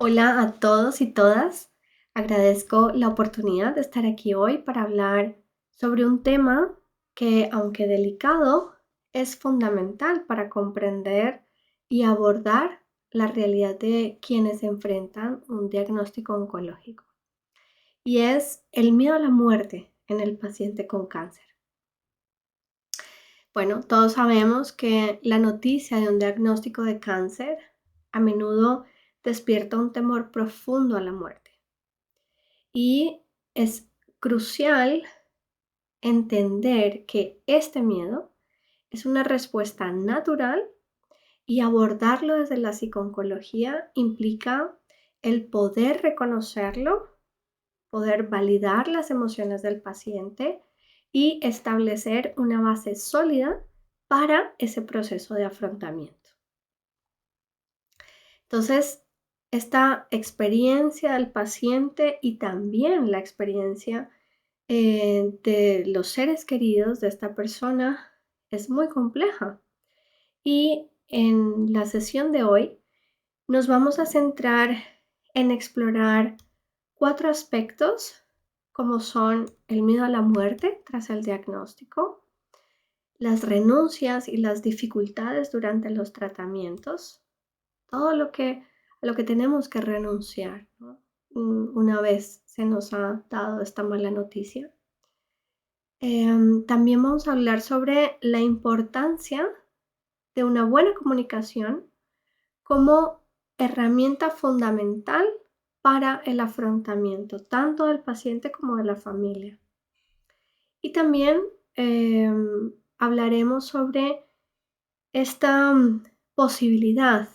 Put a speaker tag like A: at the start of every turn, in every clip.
A: Hola a todos y todas. Agradezco la oportunidad de estar aquí hoy para hablar sobre un tema que, aunque delicado, es fundamental para comprender y abordar la realidad de quienes enfrentan un diagnóstico oncológico. Y es el miedo a la muerte en el paciente con cáncer. Bueno, todos sabemos que la noticia de un diagnóstico de cáncer a menudo despierta un temor profundo a la muerte. Y es crucial entender que este miedo es una respuesta natural y abordarlo desde la psiconcología implica el poder reconocerlo, poder validar las emociones del paciente y establecer una base sólida para ese proceso de afrontamiento. Entonces, esta experiencia del paciente y también la experiencia de los seres queridos de esta persona es muy compleja. Y en la sesión de hoy nos vamos a centrar en explorar 4 aspectos, como son el miedo a la muerte tras el diagnóstico, las renuncias y las dificultades durante los tratamientos, todo a lo que tenemos que renunciar, ¿no? Una vez se nos ha dado esta mala noticia. También vamos a hablar sobre la importancia de una buena comunicación como herramienta fundamental para el afrontamiento, tanto del paciente como de la familia. Y también hablaremos sobre esta posibilidad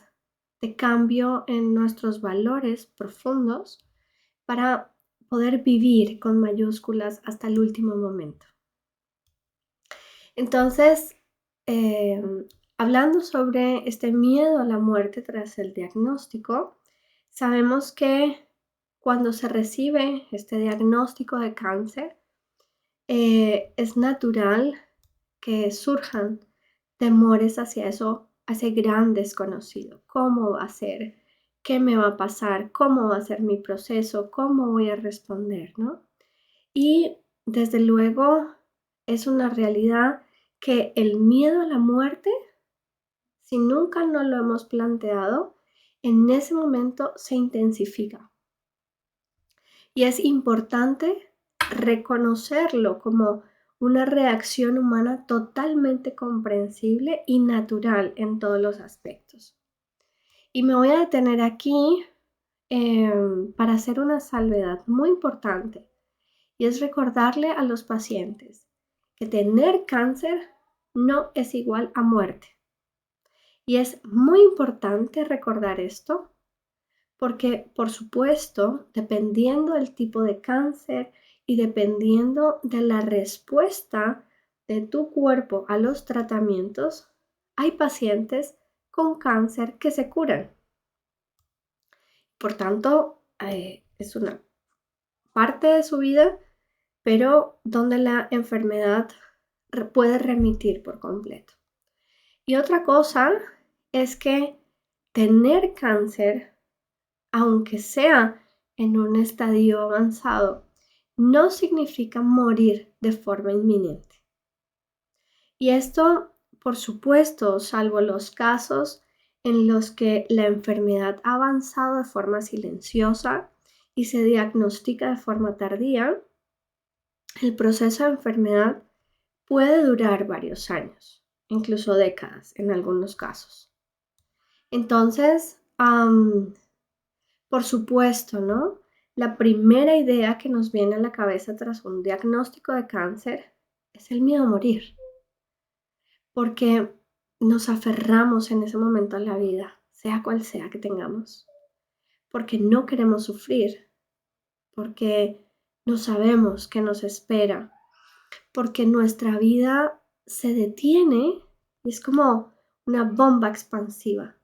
A: de cambio en nuestros valores profundos para poder vivir con mayúsculas hasta el último momento. Entonces, hablando sobre este miedo a la muerte tras el diagnóstico, sabemos que cuando se recibe este diagnóstico de cáncer, es natural que surjan temores hacia eso, hacia ese gran desconocido. ¿Cómo va a ser? ¿Qué me va a pasar? ¿Cómo va a ser mi proceso? ¿Cómo voy a responder? ¿No? Y desde luego es una realidad que el miedo a la muerte, si nunca no lo hemos planteado, en ese momento se intensifica. Y es importante reconocerlo como una reacción humana totalmente comprensible y natural en todos los aspectos. Y me voy a detener aquí para hacer una salvedad muy importante. Y es recordarle a los pacientes que tener cáncer no es igual a muerte. Y es muy importante recordar esto porque, por supuesto, dependiendo del tipo de cáncer y dependiendo de la respuesta de tu cuerpo a los tratamientos, hay pacientes con cáncer que se curan. Por tanto, es una parte de su vida, pero donde la enfermedad puede remitir por completo. Y otra cosa es que tener cáncer, aunque sea en un estadio avanzado, no significa morir de forma inminente. Y esto, por supuesto, salvo los casos en los que la enfermedad ha avanzado de forma silenciosa y se diagnostica de forma tardía, el proceso de enfermedad puede durar varios años, incluso décadas en algunos casos. Entonces, por supuesto, ¿no? La primera idea que nos viene a la cabeza tras un diagnóstico de cáncer es el miedo a morir, porque nos aferramos en ese momento a la vida, sea cual sea que tengamos, porque no queremos sufrir, porque no sabemos qué nos espera, porque nuestra vida se detiene y es como una bomba expansiva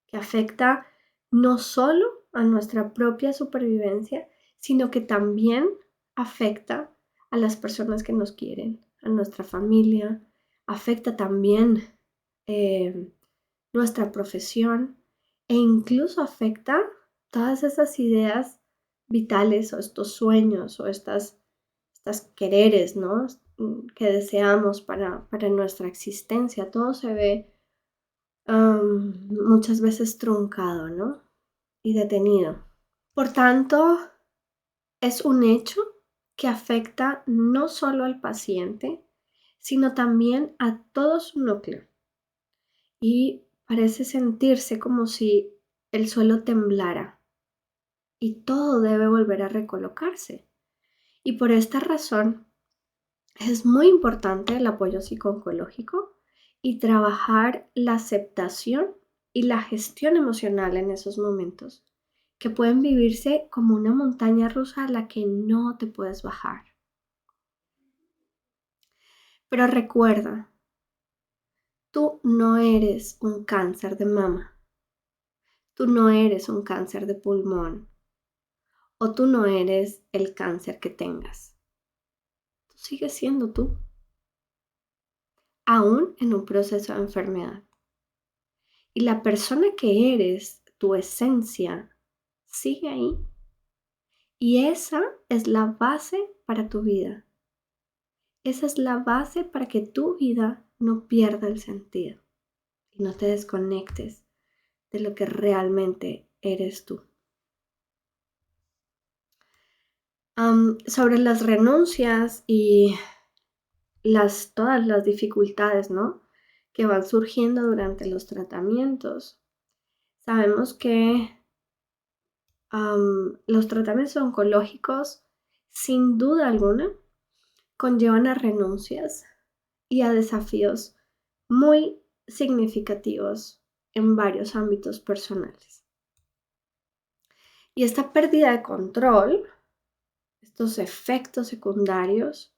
A: que afecta no solo a nuestra propia supervivencia, sino que también afecta a las personas que nos quieren, a nuestra familia, afecta también nuestra profesión e incluso afecta todas esas ideas vitales o estos sueños o estas quereres, ¿no? Que deseamos para nuestra existencia, todo se ve muchas veces truncado, ¿no? Y detenido. Por tanto, es un hecho que afecta no solo al paciente, sino también a todo su núcleo. Y parece sentirse como si el suelo temblara y todo debe volver a recolocarse. Y por esta razón es muy importante el apoyo psicooncológico y trabajar la aceptación y la gestión emocional en esos momentos, que pueden vivirse como una montaña rusa a la que no te puedes bajar. Pero recuerda, tú no eres un cáncer de mama, tú no eres un cáncer de pulmón o tú no eres el cáncer que tengas. Tú sigues siendo tú, aún en un proceso de enfermedad. Y la persona que eres, tu esencia, sigue ahí. Y esa es la base para tu vida. Esa es la base para que tu vida no pierda el sentido y no te desconectes de lo que realmente eres tú. Sobre las renuncias y todas las dificultades, ¿no?, que van surgiendo durante los tratamientos. Sabemos que los tratamientos oncológicos, sin duda alguna, conllevan a renuncias y a desafíos muy significativos en varios ámbitos personales. Y esta pérdida de control, estos efectos secundarios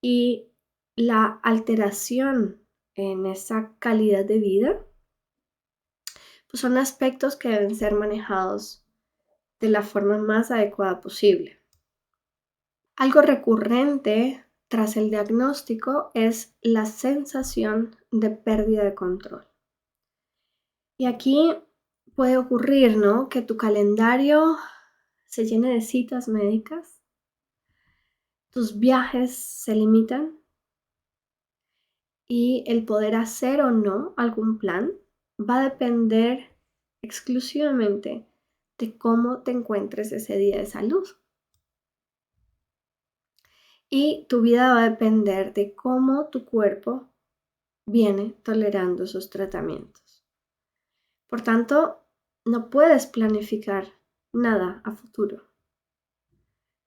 A: y la alteración en esa calidad de vida, pues son aspectos que deben ser manejados de la forma más adecuada posible. Algo recurrente tras el diagnóstico es la sensación de pérdida de control. Y aquí puede ocurrir, ¿no?, que tu calendario se llene de citas médicas, tus viajes se limitan y el poder hacer o no algún plan va a depender exclusivamente de cómo te encuentres ese día de salud. Y tu vida va a depender de cómo tu cuerpo viene tolerando esos tratamientos. Por tanto, no puedes planificar nada a futuro.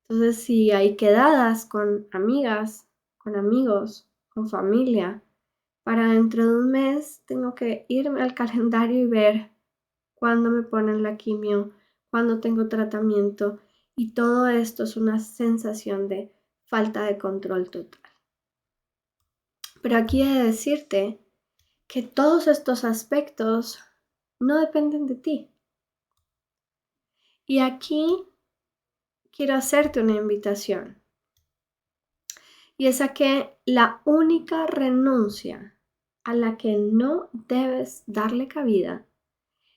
A: Entonces, si hay quedadas con amigas, con amigos, con familia, para dentro de un mes tengo que irme al calendario y ver cuándo me ponen la quimio, cuándo tengo tratamiento, y todo esto es una sensación de falta de control total. Pero aquí he de decirte que todos estos aspectos no dependen de ti. Y aquí quiero hacerte una invitación. Y es a que la única renuncia a la que no debes darle cabida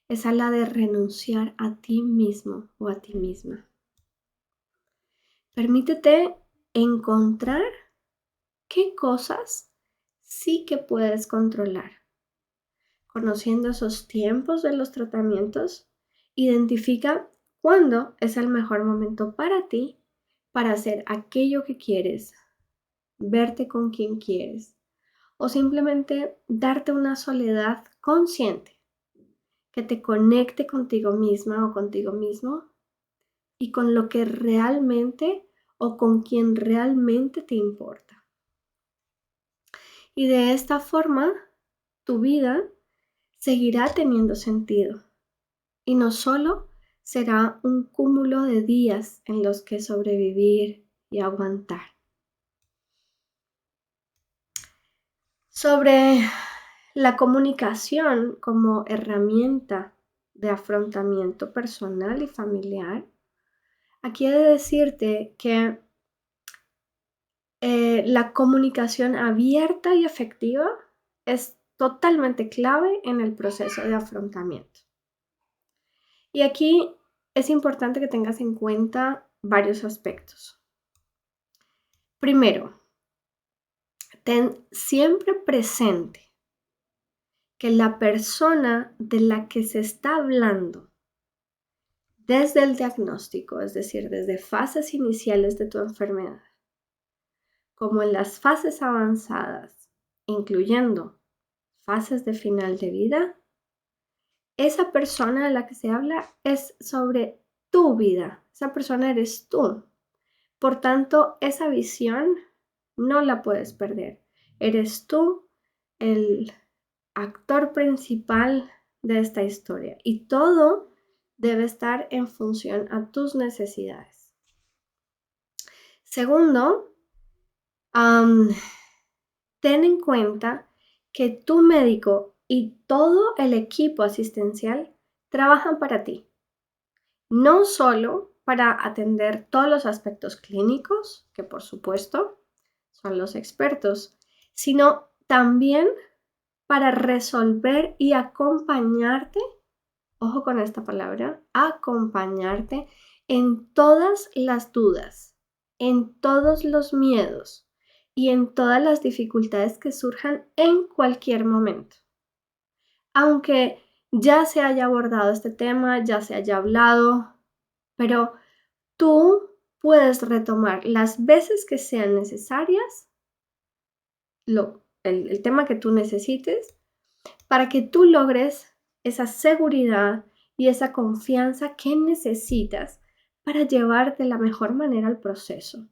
A: es a la de renunciar a ti mismo o a ti misma. Permítete encontrar qué cosas sí que puedes controlar. Conociendo esos tiempos de los tratamientos, identifica cuándo es el mejor momento para ti para hacer aquello que quieres, verte con quien quieres o simplemente darte una soledad consciente que te conecte contigo misma o contigo mismo y con lo que realmente o con quien realmente te importa. Y de esta forma, tu vida seguirá teniendo sentido y no solo será un cúmulo de días en los que sobrevivir y aguantar. Sobre la comunicación como herramienta de afrontamiento personal y familiar, aquí he de decirte que la comunicación abierta y efectiva es totalmente clave en el proceso de afrontamiento. Y aquí es importante que tengas en cuenta varios aspectos. Primero, ten siempre presente que la persona de la que se está hablando desde el diagnóstico, es decir, desde fases iniciales de tu enfermedad, como en las fases avanzadas, incluyendo fases de final de vida, esa persona de la que se habla es sobre tu vida. Esa persona eres tú. Por tanto, esa visión no la puedes perder. Eres tú el actor principal de esta historia y todo debe estar en función a tus necesidades. Segundo, ten en cuenta que tu médico y todo el equipo asistencial trabajan para ti, no solo para atender todos los aspectos clínicos, que por supuesto son los expertos, sino también para resolver y acompañarte, ojo con esta palabra, acompañarte en todas las dudas, en todos los miedos y en todas las dificultades que surjan en cualquier momento. Aunque ya se haya abordado este tema, ya se haya hablado, pero tú puedes retomar las veces que sean necesarias el tema que tú necesites para que tú logres esa seguridad y esa confianza que necesitas para llevar de la mejor manera el proceso.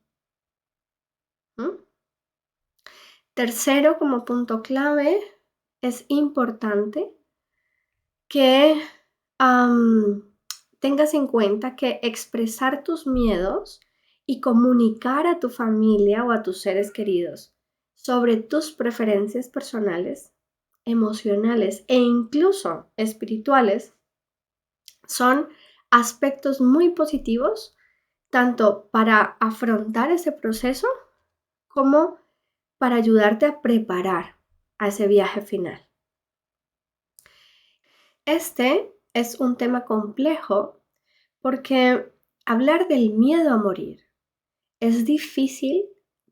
A: Tercero, como punto clave, es importante que tengas en cuenta que expresar tus miedos y comunicar a tu familia o a tus seres queridos sobre tus preferencias personales, emocionales e incluso espirituales son aspectos muy positivos tanto para afrontar ese proceso como para ayudarte a preparar a ese viaje final. Este es un tema complejo porque hablar del miedo a morir es difícil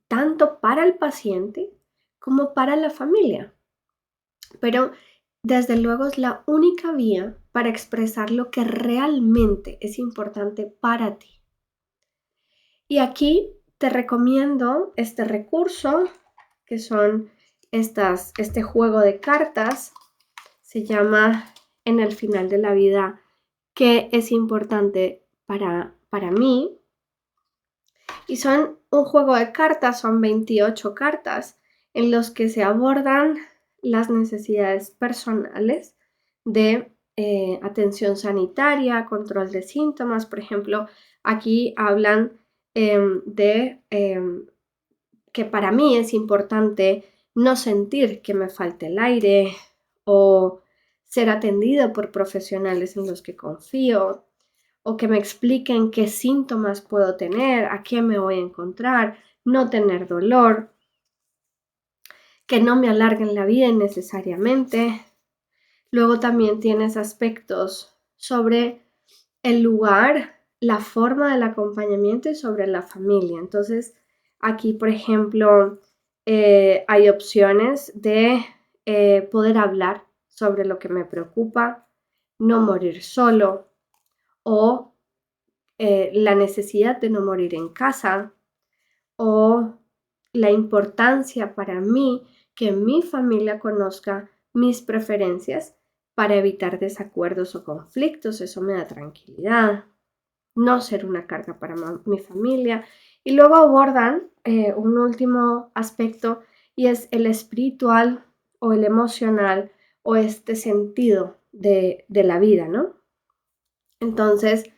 A: tanto para el paciente como para la familia, pero desde luego es la única vía para expresar lo que realmente es importante para ti. Y aquí te recomiendo este recurso que son este juego de cartas, se llama En el final de la vida, ¿qué es importante para mí? Y son un juego de cartas, son 28 cartas en los que se abordan las necesidades personales de atención sanitaria, control de síntomas. Por ejemplo, aquí hablan de que para mí es importante no sentir que me falte el aire o ser atendido por profesionales en los que confío o que me expliquen qué síntomas puedo tener, a qué me voy a encontrar, no tener dolor, que no me alarguen la vida innecesariamente. Luego también tienes aspectos sobre el lugar, la forma del acompañamiento y sobre la familia. Entonces, aquí, por ejemplo, hay opciones de poder hablar sobre lo que me preocupa, no morir solo o la necesidad de no morir en casa o la importancia para mí que mi familia conozca mis preferencias para evitar desacuerdos o conflictos. Eso me da tranquilidad. No ser una carga para mi familia. Y luego abordan un último aspecto y es el espiritual o el emocional o este sentido de la vida, ¿no? Entonces,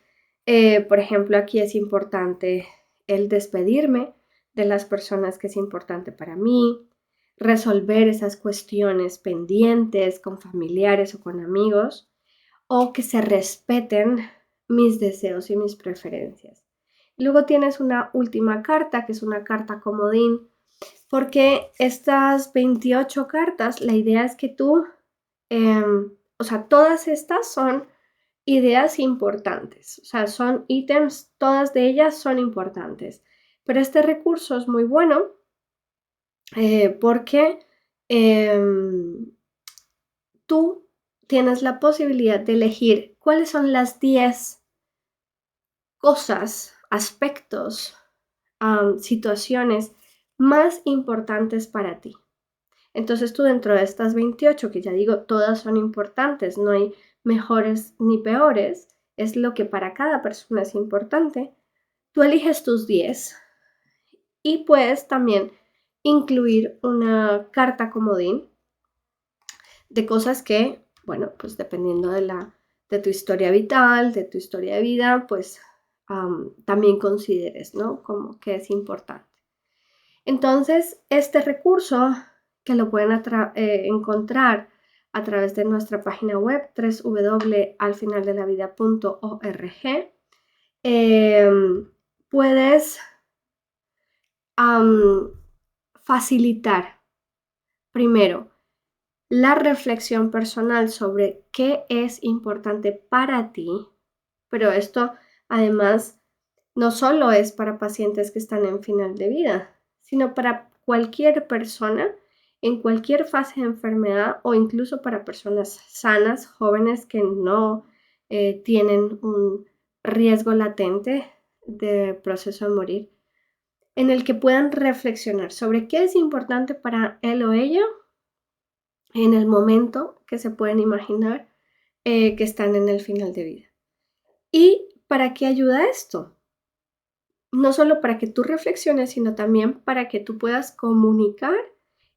A: por ejemplo, aquí es importante el despedirme de las personas que es importante para mí, resolver esas cuestiones pendientes con familiares o con amigos, o que se respeten mis deseos y mis preferencias. Luego tienes una última carta, que es una carta comodín, porque estas 28 cartas, la idea es que tú, o sea, todas estas son ideas importantes, o sea, son ítems, todas de ellas son importantes, pero este recurso es muy bueno porque tú tienes la posibilidad de elegir cuáles son las 10 cosas, aspectos, situaciones más importantes para ti. Entonces tú dentro de estas 28, que ya digo, todas son importantes, no hay mejores ni peores, es lo que para cada persona es importante, tú eliges tus 10 y puedes también incluir una carta comodín de cosas que, bueno, pues dependiendo de tu historia vital, de tu historia de vida, pues también consideres, ¿no? Como que es importante. Entonces, este recurso que lo pueden encontrar a través de nuestra página web www.alfinaldelavida.org, puedes facilitar primero la reflexión personal sobre qué es importante para ti, pero esto además no solo es para pacientes que están en final de vida, sino para cualquier persona en cualquier fase de enfermedad o incluso para personas sanas, jóvenes que no tienen un riesgo latente de proceso de morir, en el que puedan reflexionar sobre qué es importante para él o ella en el momento que se pueden imaginar que están en el final de vida. ¿Y para qué ayuda esto? No solo para que tú reflexiones, sino también para que tú puedas comunicar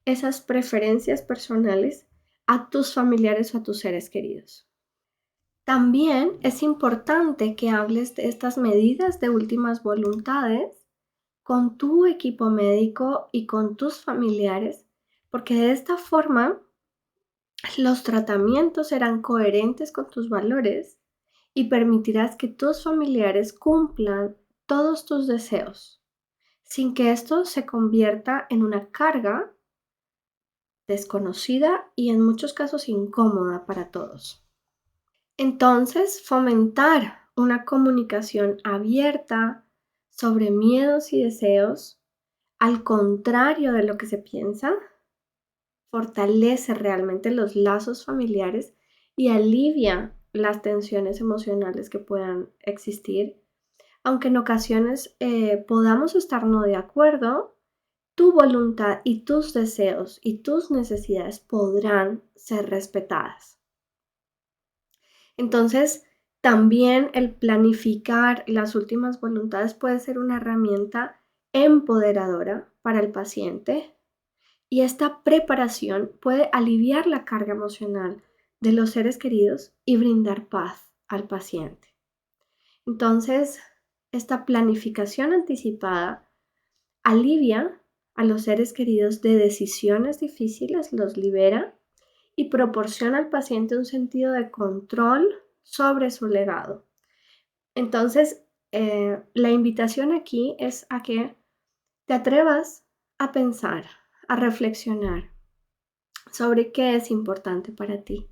A: esas preferencias personales a tus familiares o a tus seres queridos. También es importante que hables de estas medidas de últimas voluntades con tu equipo médico y con tus familiares, porque de esta forma los tratamientos serán coherentes con tus valores y permitirás que tus familiares cumplan todos tus deseos, sin que esto se convierta en una carga desconocida y en muchos casos incómoda para todos. Entonces, fomentar una comunicación abierta sobre miedos y deseos, al contrario de lo que se piensa, fortalece realmente los lazos familiares y alivia las tensiones emocionales que puedan existir. Aunque en ocasiones podamos estar no de acuerdo, tu voluntad y tus deseos y tus necesidades podrán ser respetadas. Entonces, también el planificar las últimas voluntades puede ser una herramienta empoderadora para el paciente y esta preparación puede aliviar la carga emocional de los seres queridos y brindar paz al paciente. Entonces, esta planificación anticipada alivia a los seres queridos de decisiones difíciles, los libera y proporciona al paciente un sentido de control sobre su legado. Entonces, la invitación aquí es a que te atrevas a pensar, a reflexionar sobre qué es importante para ti.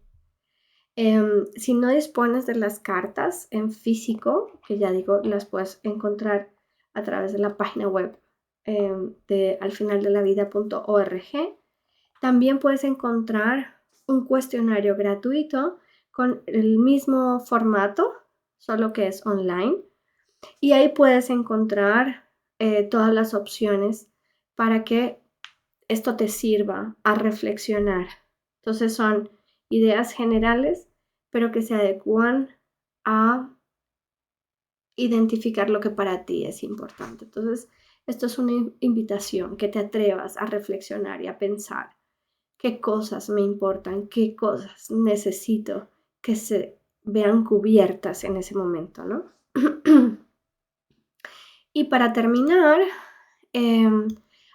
A: Si no dispones de las cartas en físico, que ya digo, las puedes encontrar a través de la página web de alfinaldelavida.org, también puedes encontrar un cuestionario gratuito con el mismo formato, solo que es online, y ahí puedes encontrar todas las opciones para que esto te sirva a reflexionar. Entonces son ideas generales, pero que se adecúan a identificar lo que para ti es importante. Entonces, esto es una invitación, que te atrevas a reflexionar y a pensar qué cosas me importan, qué cosas necesito que se vean cubiertas en ese momento, ¿no? Y para terminar,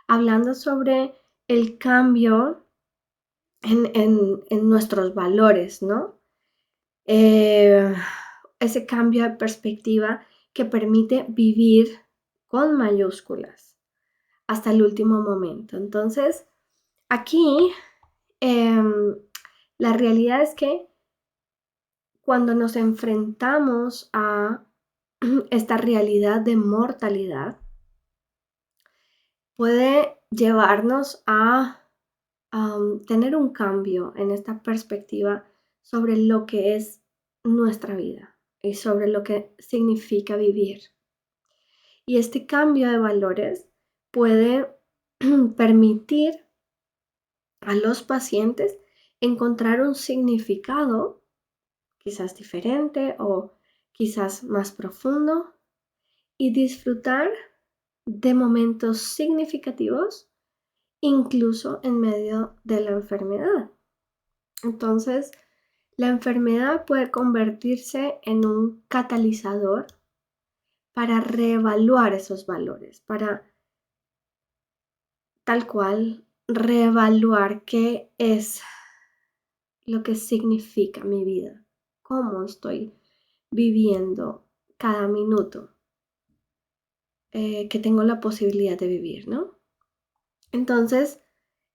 A: hablando sobre el cambio en nuestros valores, ¿no? Ese cambio de perspectiva que permite vivir con mayúsculas hasta el último momento. Entonces, aquí la realidad es que cuando nos enfrentamos a esta realidad de mortalidad, puede llevarnos a tener un cambio en esta perspectiva sobre lo que es nuestra vida y sobre lo que significa vivir. Y este cambio de valores puede permitir a los pacientes encontrar un significado quizás diferente o quizás más profundo y disfrutar de momentos significativos incluso en medio de la enfermedad. Entonces, la enfermedad puede convertirse en un catalizador para reevaluar esos valores, para tal cual reevaluar qué es lo que significa mi vida, cómo estoy viviendo cada minuto que tengo la posibilidad de vivir, ¿no? Entonces,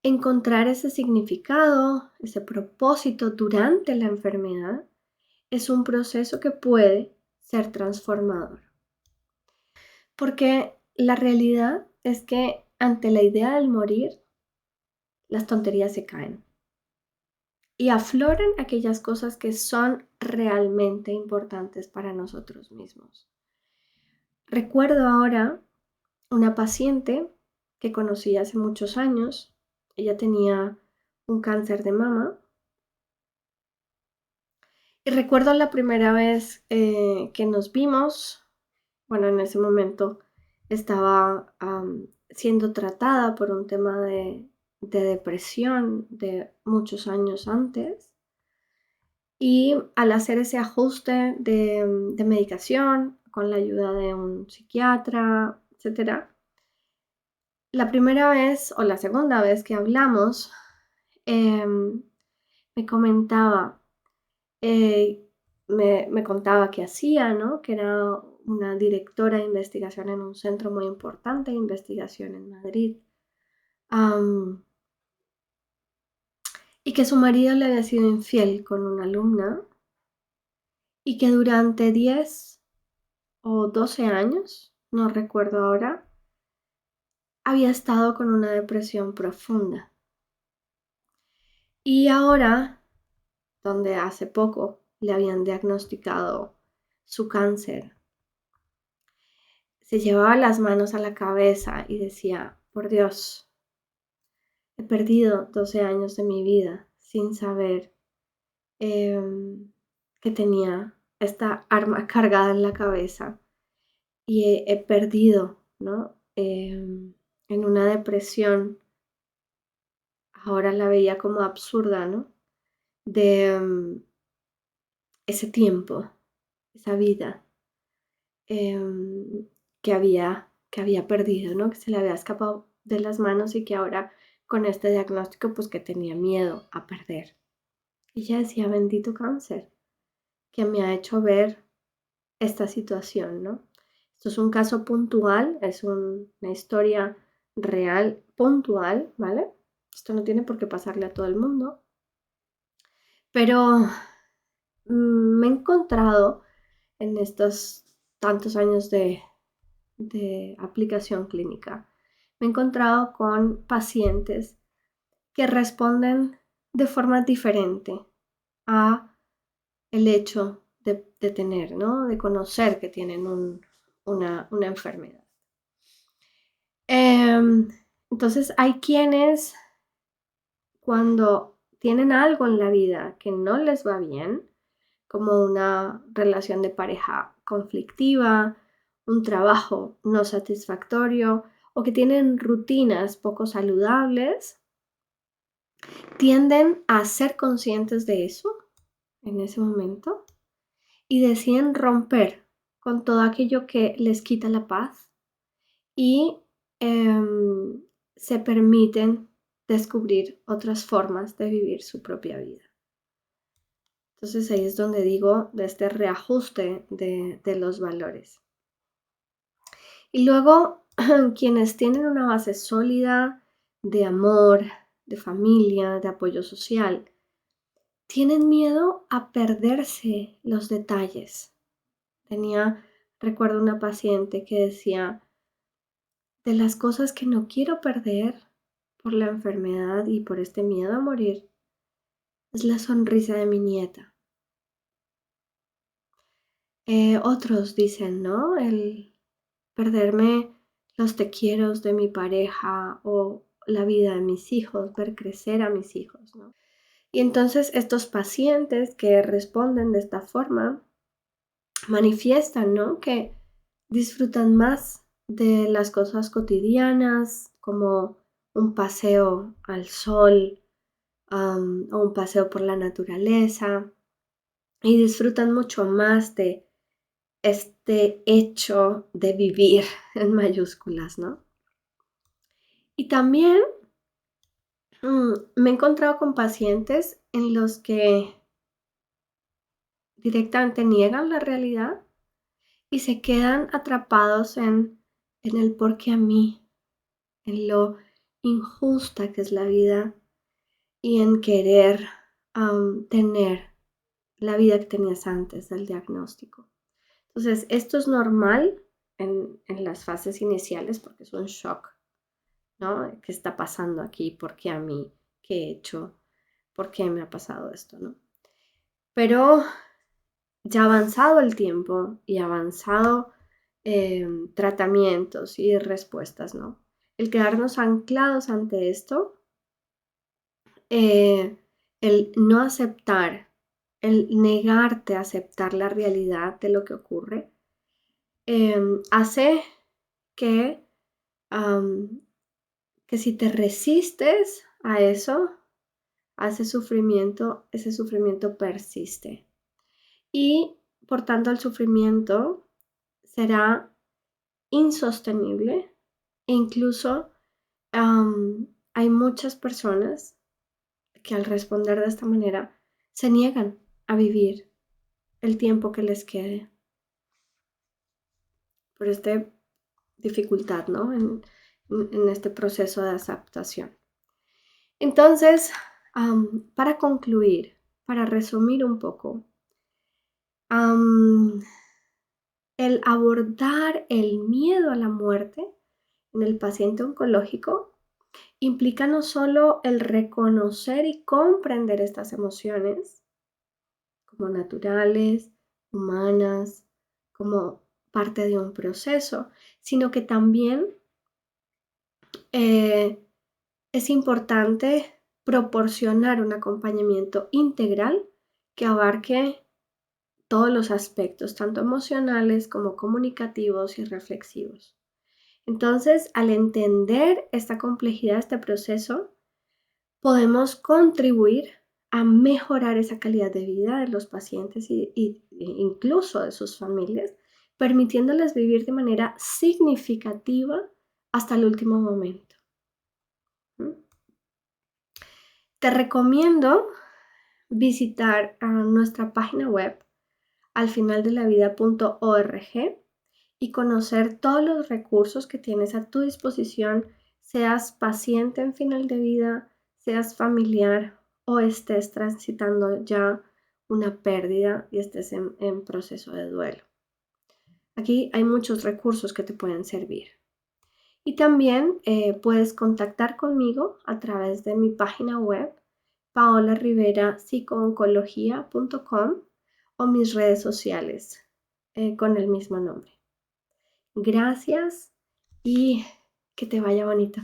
A: encontrar ese significado, ese propósito durante la enfermedad es un proceso que puede ser transformador. Porque la realidad es que ante la idea del morir, las tonterías se caen y afloran aquellas cosas que son realmente importantes para nosotros mismos. Recuerdo ahora una paciente que conocí hace muchos años. Ella tenía un cáncer de mama. Y recuerdo la primera vez que nos vimos. Bueno, en ese momento estaba siendo tratada por un tema de depresión de muchos años antes. Y al hacer ese ajuste de medicación con la ayuda de un psiquiatra, etcétera, la primera vez o la segunda vez que hablamos, me comentaba, eh, me contaba qué hacía, ¿no? Que era una directora de investigación en un centro muy importante de investigación en Madrid. Y que su marido le había sido infiel con una alumna y que durante 10 o 12 años, no recuerdo ahora, había estado con una depresión profunda. Y ahora, donde hace poco le habían diagnosticado su cáncer, se llevaba las manos a la cabeza y decía, por Dios, he perdido 12 años de mi vida sin saber que tenía esta arma cargada en la cabeza y he perdido, ¿no? En una depresión, ahora la veía como absurda, ¿no? De ese tiempo, esa vida que había perdido, ¿no? Que se le había escapado de las manos y que ahora con este diagnóstico pues que tenía miedo a perder. Y ella decía, bendito cáncer, que me ha hecho ver esta situación, ¿no? Esto es un caso puntual, es una historia real, puntual, ¿vale? Esto no tiene por qué pasarle a todo el mundo, pero me he encontrado en estos tantos años de aplicación clínica, me he encontrado con pacientes que responden de forma diferente a el hecho de tener, ¿no? De conocer que tienen una enfermedad. Entonces hay quienes cuando tienen algo en la vida que no les va bien, como una relación de pareja conflictiva, un trabajo no satisfactorio o que tienen rutinas poco saludables, tienden a ser conscientes de eso en ese momento y deciden romper con todo aquello que les quita la paz y se permiten descubrir otras formas de vivir su propia vida. Entonces ahí es donde digo de este reajuste de los valores. Y luego quienes tienen una base sólida de amor, de familia, de apoyo social, tienen miedo a perderse los detalles. Recuerdo una paciente que decía, de las cosas que no quiero perder por la enfermedad y por este miedo a morir, es la sonrisa de mi nieta. Otros dicen, ¿no? El perderme los te quieros de mi pareja o la vida de mis hijos, ver crecer a mis hijos, ¿no? Y entonces estos pacientes que responden de esta forma manifiestan, ¿no? Que disfrutan más de las cosas cotidianas, como un paseo al sol, o un paseo por la naturaleza, y disfrutan mucho más de este hecho de vivir en mayúsculas, ¿no? Y también me he encontrado con pacientes en los que directamente niegan la realidad y se quedan atrapados en el por qué a mí, en lo injusta que es la vida y en querer tener la vida que tenías antes del diagnóstico. Entonces, esto es normal en las fases iniciales porque es un shock, ¿no? ¿Qué está pasando aquí? ¿Por qué a mí? ¿Qué he hecho? ¿Por qué me ha pasado esto, no? Pero ya avanzado el tiempo y avanzado tratamientos y respuestas, ¿no? El quedarnos anclados ante esto, eh, el no aceptar, el negarte a aceptar la realidad de lo que ocurre, hace que, que si te resistes a eso, a ese sufrimiento persiste. Y por tanto el sufrimiento será insostenible e incluso hay muchas personas que al responder de esta manera se niegan a vivir el tiempo que les quede por esta dificultad, ¿no? En este proceso de adaptación. Entonces, para concluir, para resumir un poco, el abordar el miedo a la muerte en el paciente oncológico implica no solo el reconocer y comprender estas emociones como naturales, humanas, como parte de un proceso, sino que también es importante proporcionar un acompañamiento integral que abarque todos los aspectos, tanto emocionales como comunicativos y reflexivos. Entonces, al entender esta complejidad de este proceso, podemos contribuir a mejorar esa calidad de vida de los pacientes e incluso de sus familias, permitiéndoles vivir de manera significativa hasta el último momento. Te recomiendo visitar nuestra página web alfinaldelavida.org y conocer todos los recursos que tienes a tu disposición, seas paciente en final de vida, seas familiar o estés transitando ya una pérdida y estés en proceso de duelo. Aquí hay muchos recursos que te pueden servir. Y también puedes contactar conmigo a través de mi página web paolarivera.psicooncología.com o mis redes sociales con el mismo nombre. Gracias y que te vaya bonito.